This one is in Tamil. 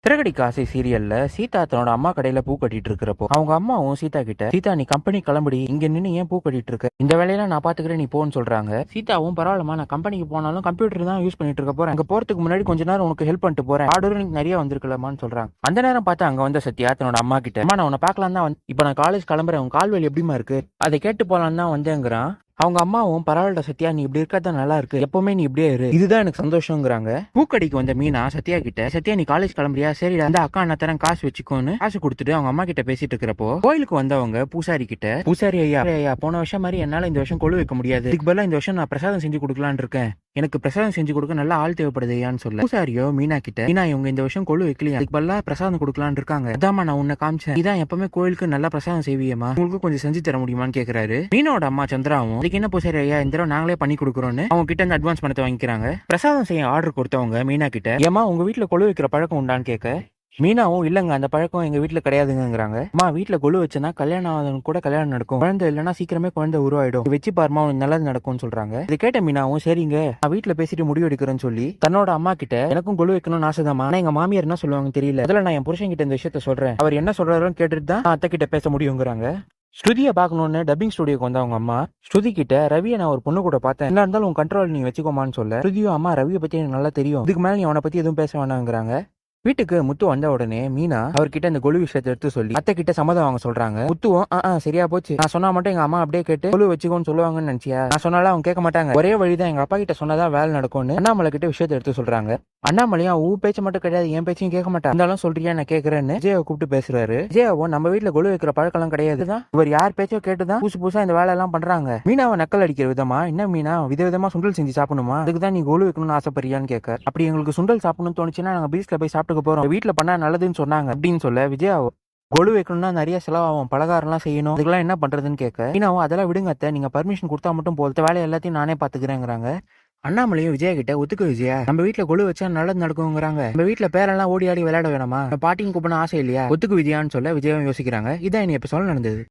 சிறகடிக்க ஆசை சீரியல்ல சீதா தன்னோட அம்மா கடையில பூ கட்டிட்டு இருக்கிறப்போ அவங்க அம்மாவும் சீதா கிட்ட, சீதா நீ கம்பெனி கிளம்படி, இங்க நின்னு ஏன் பூ கட்டிட்டு இருக்க, இந்த வேலையில நான் பாத்துக்கிறேன் நீ போன்னு சொல்றாங்க. சீதாவும் பரவாயில்லமா, நான் கம்பெனிக்கு போனாலும் கம்ப்யூட்டர் தான் யூஸ் பண்ணிட்டு இருக்க போறேன், அங்க போறதுக்கு முன்னாடி கொஞ்ச நேரம் உனக்கு ஹெல்ப் பண்ணிட்டு போறேன், ஆர்டர் நிறைய வந்திருக்கலாமான்னு சொல்றாங்க. அந்த நேரம் பார்த்து அங்க வந்த சத்யா தன்னோட அம்மா கிட்ட, அம்மா நான் உன்னை பாக்கலாம் தான் இப்ப நான் காலேஜ் கிளம்புறேன், உன் கால்வெளி எப்படிமா இருக்கு, அதை கேட்டு போலாம் தான் வந்தேங்கிறான். அவங்க அம்மாவும் பரவாயில்ல சத்யா நீ இப்படி இருக்கா நல்லா இருக்கு, எப்பவுமே நீ இப்படியே இரு, இதுதான் எனக்கு சந்தோஷங்கிறாங்க. பூக்கடிக்கு வந்த மீனா சத்யா கிட்ட, சத்யா நீ காலேஜ் கிளம்புறியா, சரி அந்த அக்கா நான் தரேன் காசு வச்சுக்கோன்னு காசு கொடுத்துட்டு அவங்க அம்மா கிட்ட பேசிட்டு இருக்கிறப்போ கோயிலுக்கு வந்தவங்க பூசாரி கிட்ட, பூசாரி ஐயா ஐயா போன வருஷம் மாதிரி என்னால இந்த வருஷம் கொழு வைக்க முடியாது, இதுக்கு பதிலா இந்த வருஷம் நான் பிரசாதம் செஞ்சு கொடுக்கலான்னு இருக்கேன், எனக்கு பிரசாதம் செஞ்சு கொடுக்க நல்ல ஆள் தேவைப்படுது ஐயான்னு சொல்ல. பூசாரியோ மீனா கிட்ட, மீனா இவங்க இந்த வருஷம் கொழு வைக்கலையா, அதுக்கு பதிலா பிரசாதம் கொடுக்கலான்னு இருக்காங்க, அதாமா நான் உன்னை காமிச்சேன், இதான் எப்பவுமே கோயிலுக்கு நல்லா பிரசாதம் செய்வியமா, உங்களுக்கு கொஞ்சம் செஞ்சு தர முடியுமான்னு கேக்குறாரு. மீனோட அம்மா சந்திராவும், அதுக்கு என்ன பூசாரி ஐயா இந்த தடவை நாங்களே பண்ணி கொடுக்குறோன்னு அவங்க கிட்ட இருந்து அட்வான்ஸ் பணத்தை வாங்கிக்கிறாங்க. பிரசாதம் செய்ய ஆர்டர் கொடுத்தவங்க மீனா கிட்ட, ஏமா உங்க வீட்டுல கொழு வைக்கிற பழக்கம் உண்டான்னு கேட்க, மீனாவும் இல்லங்க அந்த பழக்கம் எங்க வீட்டுல கிடையாதுங்கிறாங்க. அம்மா வீட்டுல கொழு வச்சுனா கல்யாணம் ஆகுதுன்னு கூட கல்யாணம் நடக்கும், குழந்தை இல்லைன்னா சீக்கிரமே குழந்தை உருவாயிடும், வச்சு பாருமா உனக்கு நல்லது நடக்கும்னு சொல்றாங்க. இது கேட்ட மீனாவும் சரிங்க நான் வீட்டுல பேசிட்டு முடிவு எடுக்கிறேன்னு சொல்லி தன்னோட அம்மா கிட்ட, எனக்கும் கொழு வைக்கணும்னு ஆசைதாமா, ஆனா எங்க மாமியார் என்ன சொல்லுவாங்க தெரியல, அதுல நான் என் புருஷன் கிட்ட இந்த விஷயத்த சொல்றேன், அவர் என்ன சொல்றாருன்னு கேட்டுட்டு தான் அத்தை கிட்ட பேச முடியுங்கிறாங்க. ஸ்ருதியை பார்க்கணும்னு டப்பிங் ஸ்டுடியோக்கு வந்த அவங்க அம்மா ஸ்ருதி கிட்ட, ரவியை நான் ஒரு பொண்ணு கூட பார்த்தேன், என்ன இருந்தாலும் உன் கண்ட்ரோல் நீ வச்சுக்கோமான்னு சொல்ல, ஸ்ருதியும் அம்மா ரவியை பத்தி எனக்கு நல்லா தெரியும், இதுக்கு மேல நீ அவனை பத்தி எதுவும் பேச வேணாங்கிறாங்க. வீட்டுக்கு முத்து வந்த உடனே மீனா அவர்கிட்ட இந்த கொழு விஷயத்தை எடுத்து சொல்லி அத்தை கிட்ட சம்மதம் வாங்க சொல்றாங்க. முத்துவும் சரியா போச்சு, நான் சொன்னா மட்டும் எங்க அம்மா அப்படியே கேட்டு கொழு வச்சுக்கோன்னு சொல்லுவாங்கன்னு நினைச்சியா, நான் சொன்னாலும் அவங்க கேட்க மாட்டாங்க, ஒரே வழிதான் எங்க அப்பா கிட்ட சொன்னதான் வேலை நடக்கும்னு அண்ணாமலை கிட்ட விஷயத்தை எடுத்து சொல்றாங்க. அண்ணாமலையா ஊ பேச்சு மட்டும் கிடையாது என் பேச்சையும் கேட்க மாட்டேன், இருந்தாலும் சொல்றியா நான் கேட்கறேன்னு விஜயாவை கூப்பிட்டு பேசுறாரு. விஜயாவும் நம்ம வீட்டுல கொழு வைக்கிற பழக்கம் கிடையாது, இவர் யார் பேச்சோ கேட்டுதான் புதுசு புதுசா இந்த வேலை எல்லாம் பண்றாங்க. மீனாவை நக்கல் அடிக்கிற விதமா, என்ன மீனா விதவிதமா சுண்டல் செஞ்சு சாப்பிடணுமா, அதுக்குதான் நீ கொழு வைக்கணும்னு ஆசைப்படுறியான்னு கேட்க, அப்படி எங்களுக்கு சுண்டல் சாப்பிடணும்னு தோணுச்சுன்னா நாங்க பீச்ல போய் சாப்பிட்டுக்க போறோம், வீட்டுல பண்ணா நல்லதுன்னு சொன்னாங்க அப்படின்னு சொல்ல, விஜயாவோ கொழு வைக்கணும்னா நிறைய செலவாகும், பலகாரம்லாம் செய்யணும், இதுக்கெல்லாம் என்ன பண்றதுன்னு கேட்க, மீனாவும் அதெல்லாம் விடுங்க அத்தை, நீங்க பர்மிஷன் கொடுத்தா மட்டும் போதும், வேலை எல்லாத்தையும் நானே பாத்துக்கிறேங்கிறாங்க. அண்ணாமலையும் விஜயா கிட்ட, ஒத்துக்க விஜயா நம்ம வீட்டுல கொழு வச்சா நல்லது நடக்குங்கிறாங்க, நம்ம வீட்டுல பேரெல்லாம் ஓடி ஆடி விளையாட வேணாமா, பாட்டியும் கூப்பிட ஆசை இல்லையா, ஒத்துக்கு விஜயான்னு சொல்ல விஜயாவும் யோசிக்கிறாங்க. இதான் இனி எப்ப சொல்ல நடந்தது.